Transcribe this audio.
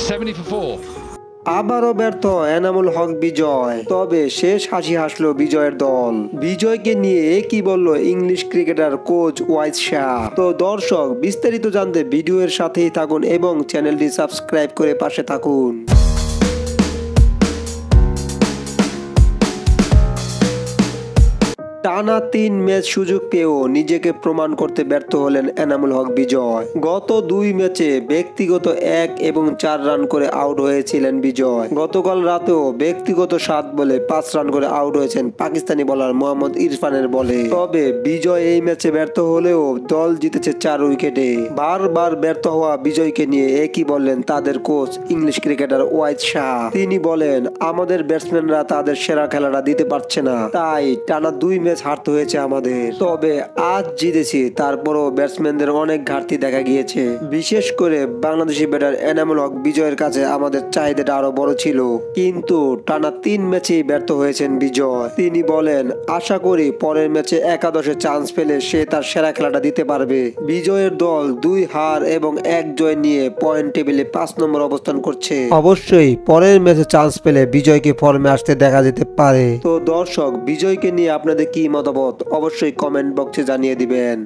70 for 4. আবারও ব্যর্থ এনামুল হক বিজয়, তবে শেষ হাসি হাসলো বিজয়ের দল। বিজয়কে নিয়ে কি বলল English cricketer coach wise Shah. তো দর্শক, বিস্তারিত জানতে ভিডিওর সাথেই থাকুন এবং চ্যানেলটি সাবস্ক্রাইব করে পাশে থাকুন। টানা 3 ম্যাচ সুযোগ পেয়েও নিজেকে প্রমাণ করতে ব্যর্থ হলেন এনামুল হক বিজয়। গত 2 ম্যাচে ব্যক্তিগত 1 এবং 4 রান করে আউট হয়েছিলেন বিজয়। গতকাল রাতেও ব্যক্তিগত 7 বলে 5 রান করে আউট হয়েছেন পাকিস্তানি বোলার মোহাম্মদ ইরফানের বলে। তবে বিজয় এই ম্যাচে ব্যর্থ হলেও দল জিতেছে 4 উইকেটে। বারবার ব্যর্থ হওয়া বিজয়কে নিয়ে একই বললেন তাদের coach English cricketer wise Shah. তিনি বলেন, আমাদের ব্যাটসম্যানরা তাদের সেরা খেলাটা দিতে পারছে না, তাই টানা 2 ম্যাচ হারতে হয়েছে আমাদের। তবে আজ জিতেছি, তারপরও ব্যাটসম্যানদের অনেক ঘাটতি দেখা গিয়েছে। বিশেষ করে বাংলাদেশি ব্যাটার এনামুল হক বিজয়ের কাছে আমাদের চাহিদাটা আরো বড় ছিল, কিন্তু টানা 3 ম্যাচেই ব্যর্থ হয়েছেন বিজয়। তিনি বলেন, আশা করি পরের ম্যাচে একাদশে চান্স পেলে সে তার সেরা খেলাটা দিতে পারবে। বিজয়ের দল 2 হার এবং 1 জয় নিয়ে পয়েন্ট টেবিলে 5 নম্বর অবস্থান করছে। অবশ্যই পরের ম্যাচে চান্স পেলে বিজয়কে ফর্মে আসতে দেখা যেতে পারে। তো দর্শক, বিজয়কে নিয়ে আপনাদের কি মতামত অবশ্যই কমেন্ট বক্সে জানিয়ে দিবেন।